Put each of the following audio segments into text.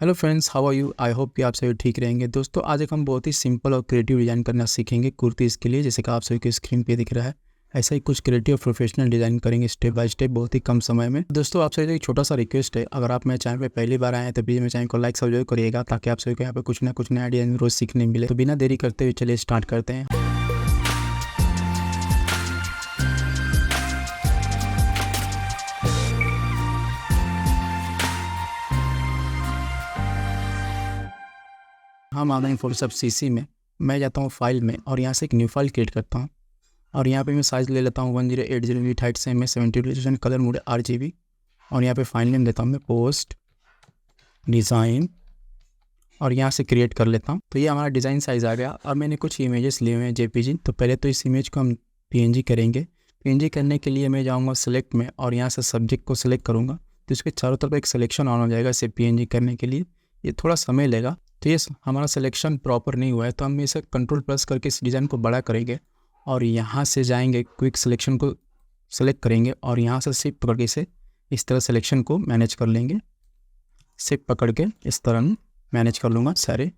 Hello friends, how are you? I hope कि आप सभी ठीक रहेंगे। दोस्तों, आज एक हम बहुत ही सिंपल और क्रिएटिव डिज़ाइन करना सीखेंगे कुर्तीज़ के लिए, जैसे कि आप सभी को स्क्रीन पे दिख रहा है। ऐसा ही कुछ क्रिएटिव प्रोफेशनल डिज़ाइन करेंगे स्टेप बाय स्टेप, बहुत ही कम समय में। दोस्तों, आप सभी से एक छोटा सा रिक्वेस्ट है, अगर आप मेरे चैनल पे पहली बार आए हैं तो प्लीज़ मेरे चैनल को लाइक सब जरूर करिएगा, ताकि आप सभी को यहाँ पे कुछ ना कुछ नया डिज़ाइन रोज़ सीखने मिले। तो बिना देरी करते हुए चलिए स्टार्ट करते हैं। हम आ गए हैं फोटोशॉप सीसी में। मैं जाता हूँ फाइल में और यहाँ से एक न्यू फाइल क्रिएट करता हूँ। और यहाँ पे मैं साइज़ ले लेता हूँ 1080 नीट हाइट से, मैं 70 रेजोल्यूशन, कलर मोड RGB। और यहाँ पे फाइल नेम देता हूँ मैं पोस्ट डिज़ाइन और यहाँ से क्रिएट कर लेता हूँ। तो ये हमारा डिज़ाइन साइज़ आ गया। अब मैंने कुछ इमेजेस लिए हुए हैं JPG। तो पहले तो इस इमेज को हम PNG करेंगे। PNG करने के लिए मैं जाऊँगा सेलेक्ट में और यहाँ से सब्जेक्ट को सिलेक्ट करूँगा, तो इसके चारों तरफ एक सिलेक्शन ऑन हो जाएगा इसे PNG करने के लिए। ये थोड़ा समय लेगा, तो ये हमारा सिलेक्शन प्रॉपर नहीं हुआ है, तो हम इसे कंट्रोल+ करके इस डिज़ाइन को बड़ा करेंगे और यहाँ से जाएंगे क्विक सिलेक्शन को सेलेक्ट करेंगे और यहाँ से शिफ्ट पकड़ के इसे इस तरह सिलेक्शन को मैनेज कर लेंगे। शिफ्ट पकड़ के इस तरह मैनेज कर लूँगा सारे,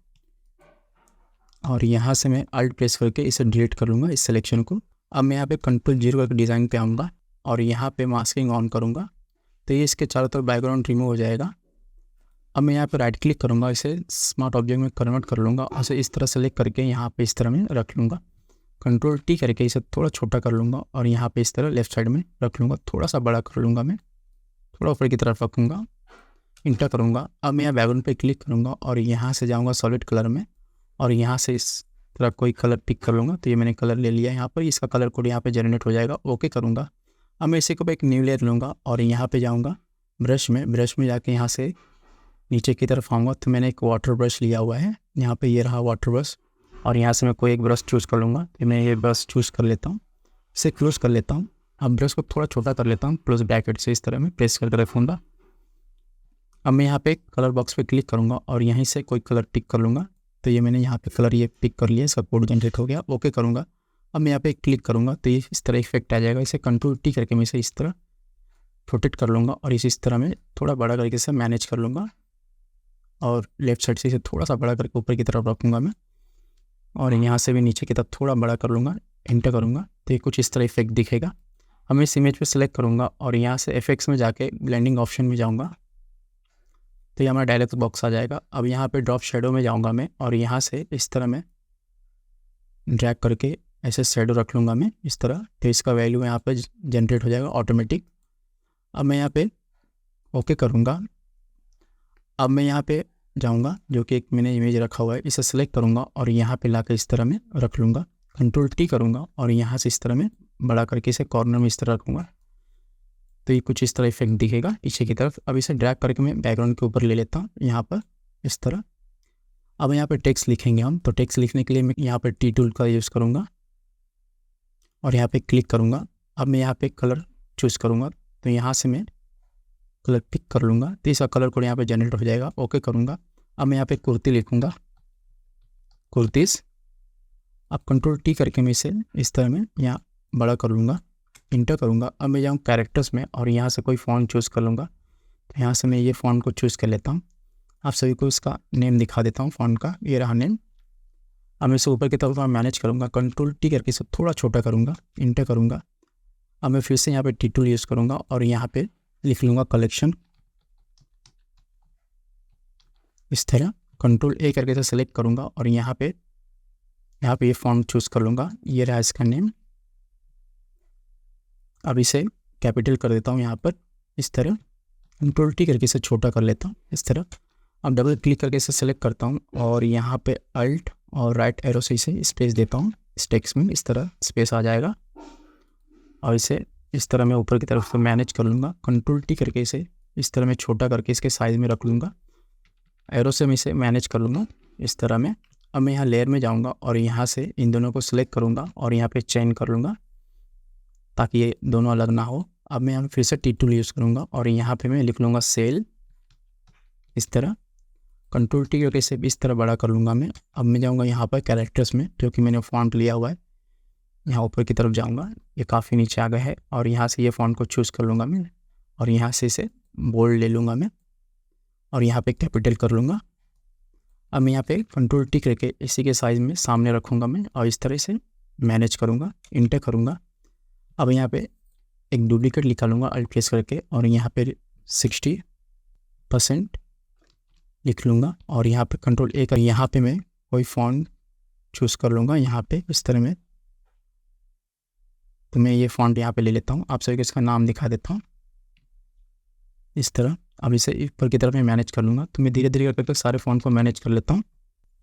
और यहाँ से मैं अल्ट प्रेस करके इसे डिलीट कर लूँगा इस सिलेक्शन को। अब मैं यहाँ पे Ctrl+0 करके डिज़ाइन पे आऊँगा और यहाँ पे मास्किंग ऑन करूँगा, तो ये इसके चारों तरफ बैकग्राउंड रिमूव हो जाएगा। अब मैं यहाँ पे राइट क्लिक करूँगा, इसे स्मार्ट ऑब्जेक्ट में कन्वर्ट कर लूँगा और इसे इस तरह सेलेक्ट करके यहाँ पे इस तरह में रख लूँगा। Ctrl+T करके इसे थोड़ा छोटा कर लूँगा और यहाँ पे इस तरह लेफ्ट साइड में रख लूँगा। थोड़ा सा बड़ा कर लूँगा, मैं थोड़ा ऊपर की तरफ रखूँगा, इंटर करूँगा। अब मैं यहाँ बैकग्राउंड पे क्लिक करूँगा और यहाँ से जाऊँगा सॉलिड कलर में और यहाँ से इस तरह कोई कलर पिक कर लूँगा। तो ये मैंने कलर ले लिया यहाँ पर, इसका कलर कोड यहाँ पे जनरेट हो जाएगा। ओके करूँगा। अब मैं इसी को एक न्यू लेयर लूँगा और यहाँ पे जाऊँगा ब्रश में जाके यहाँ से नीचे की तरफ आऊँगा। तो मैंने एक वाटर ब्रश लिया हुआ है, यहाँ पे ये रहा वाटर ब्रश, और यहाँ से मैं कोई एक ब्रश चूज़ कर लूँगा। तो मैं ये ब्रश चूज़ कर लेता हूँ, इसे क्लोज कर लेता हूँ। अब ब्रश को थोड़ा छोटा कर लेता हूँ, क्लोज ब्रैकेट से इस तरह में प्रेस करके रखूँगा। अब मैं यहाँ पे कलर बॉक्स पे क्लिक करूँगा और यहीं से कोई कलर पिक कर लूँगा। तो ये मैंने यहाँ पे कलर ये पिक कर लिया, इसका कोड जनरेट हो गया। ओके करूँगा। अब मैं यहाँ पे क्लिक करूँगा तो ये इस तरह इफेक्ट आ जाएगा। इसे Ctrl+T करके मैं इसे इस तरह रोटेट कर लूँगा और इस तरह में थोड़ा बड़ा करके इसे मैनेज कर लूँगा और लेफ्ट साइड से इसे थोड़ा सा बड़ा करके ऊपर की तरफ रखूँगा मैं, और यहाँ से भी नीचे की तरफ थोड़ा बड़ा कर लूँगा, एंटर करूँगा तो ये कुछ इस तरह इफेक्ट दिखेगा। अब मैं इस इमेज पे सेलेक्ट करूँगा और यहाँ से इफेक्ट्स में जाके ब्लेंडिंग ऑप्शन में जाऊँगा, तो ये हमारा डायरेक्ट बॉक्स आ जाएगा। अब यहाँ पे ड्रॉप शेडो में जाऊँगा मैं और यहाँ से इस तरह में ड्रैग करके ऐसे शेडो रख लूँगा मैं इस तरह, तो इसका वैल्यू यहाँ पे जनरेट हो जाएगा ऑटोमेटिक। अब मैं यहाँ पे ओके करूँगा। अब मैं यहाँ पे जाऊँगा, जो कि एक मैंने इमेज रखा हुआ है, इसे सेलेक्ट करूँगा और यहाँ पे लाकर इस तरह में रख लूँगा। Ctrl+T करूँगा और यहाँ से इस तरह में बड़ा करके इसे कॉर्नर में इस तरह रखूँगा, तो ये कुछ इस तरह इफेक्ट दिखेगा पीछे की तरफ। अब इसे ड्रैग करके मैं बैकग्राउंड के ऊपर ले लेता हूँ यहाँ पर इस तरह। अब यहाँ पे टेक्स्ट लिखेंगे हम, तो टेक्स्ट लिखने के लिए मैं यहाँ पर T टूल का यूज़ करूँगा और यहाँ पे क्लिक करूँगा। अब मैं यहाँ पे कलर चूज़ करूँगा, तो यहाँ से मैं कलर पिक कर लूँगा, तो इसका कलर कोड यहाँ पे जनरेट हो जाएगा। ओके करूँगा। अब मैं यहाँ पे कुर्ती लिखूँगा, कुर्तीज़। अब Ctrl+T करके मैं इसे इस तरह में यहाँ बड़ा कर लूँगा, इंटर करूँगा। अब मैं जाऊँ कैरेक्टर्स में और यहाँ से कोई फ़ॉन्ट चूज़ कर लूँगा, तो यहाँ से मैं ये फ़ॉन्ट को चूज़ कर लेता हूँ। आप सभी को इसका नेम दिखा देता हूँ फ़ॉन्ट का, ये रहा नेम। अब मैं इसे ऊपर की तरफ मैनेज करूँगा, Ctrl+T करके इसे थोड़ा छोटा करूँगा, इंटर करूँगा। अब मैं फिर से यहाँ पे T टूल यूज़ करूँगा और यहाँ पे लिख लूँगा कलेक्शन इस तरह। Ctrl+A करके इसे सेलेक्ट करूँगा और यहाँ पे ये फॉन्ट चूज़ कर लूँगा, ये रहा इसका नेम। अब इसे कैपिटल कर देता हूँ यहाँ पर इस तरह, Ctrl+T करके इसे छोटा कर लेता हूँ इस तरह। अब डबल क्लिक करके इसे सेलेक्ट करता हूँ और यहाँ पे अल्ट और राइट एरो से इसे स्पेस देता हूँ, इस टेक्स्ट में इस तरह स्पेस आ जाएगा। और इसे इस तरह मैं ऊपर की तरफ से मैनेज कर लूँगा, Ctrl+T करके इसे इस तरह मैं छोटा करके इसके साइज़ में रख लूँगा, एरो से मैं इसे मैनेज कर लूँगा इस तरह में। अब मैं यहाँ लेयर में जाऊँगा और यहाँ से इन दोनों को सिलेक्ट करूँगा और यहाँ पे चेन कर लूँगा ताकि ये दोनों अलग ना हो। अब मैं यहाँ फिर से T टूल यूज़ करूँगा और यहाँ पे मैं लिख लूँगा सेल इस तरह। Ctrl+T करके इसे इस तरह बड़ा कर लूँगा मैं। अब मैं जाऊँगा यहाँ पर कैरेक्टर्स में, जो कि मैंने फ़ॉन्ट लिया हुआ है, यहाँ ऊपर की तरफ जाऊँगा, ये काफ़ी नीचे आ गया है, और यहाँ से ये फ़ॉन्ट को चूज़ कर लूँगा मैं और यहाँ से इसे बोल्ड ले लूँगा मैं और यहाँ पे कैपिटल कर लूँगा। अब मैं यहाँ पे कंट्रोल टी करके इसी के साइज़ में सामने रखूँगा मैं और इस तरह से मैनेज करूँगा, इंटर करूँगा। अब यहाँ पे एक डुप्लीकेट लिखा लूँगा अल्ट प्रेस करके और यहाँ पे 60% लिख लूँगा और यहाँ पे कंट्रोल ए कर यहाँ पे मैं कोई फ़ॉन्ट चूज़ कर लूँगा यहाँ पे इस तरह में। तो मैं ये फ़ॉन्ट यहाँ पे ले लेता हूँ, आप सभी को इसका नाम दिखा देता हूँ इस तरह। अब इसे ऊपर की तरफ मैं मैनेज कर लूँगा। तो मैं धीरे धीरे करके सारे फ़ॉन्ट को मैनेज कर लेता हूँ।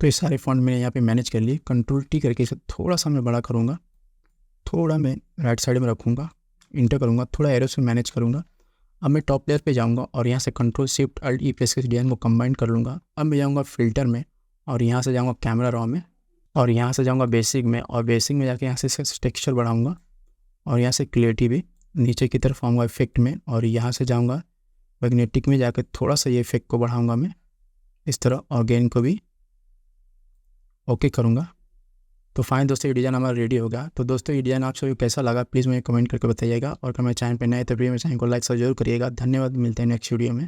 तो ये सारे फ़ॉन्ट मैंने यहाँ पे मैनेज कर लिए। कंट्रोल टी करके इसे थोड़ा सा मैं बड़ा करूँगा, थोड़ा मैं राइट साइड में रखूँगा, इंटर करूँगा, थोड़ा एरो से मैनेज करूँगा। अब मैं टॉप लेयर पे जाऊँगा और यहाँ से कंट्रोल शिफ्ट अल्ट ई प्रेस के डिज़ाइन को कंबाइन कर लूँगा। अब मैं जाऊँगा फ़िल्टर में और यहाँ से जाऊँगा कैमरा रॉ में और यहाँ से जाऊँगा बेसिक में और बेसिक में जाके यहाँ से टेक्सचर बढ़ाऊँगा और यहाँ से क्लियरिटी भी नीचे की तरफ आऊँगा इफेक्ट में और यहाँ से जाऊँगा मैग्नेटिक में जाकर थोड़ा सा ये इफेक्ट को बढ़ाऊँगा मैं इस तरह और गेन को भी ओके करूँगा। तो फाइन दोस्तों, ये डिज़ाइन हमारा रेडी हो गया। तो दोस्तों ये डिज़ाइन आप सभी को कैसा लगा प्लीज़ मुझे कमेंट करके बताइएगा और अगर मेरे चैनल पर नए तो प्लीज़ मेरे चैनल को लाइक जरूर करिएगा। धन्यवाद, मिलते हैं नेक्स्ट वीडियो में।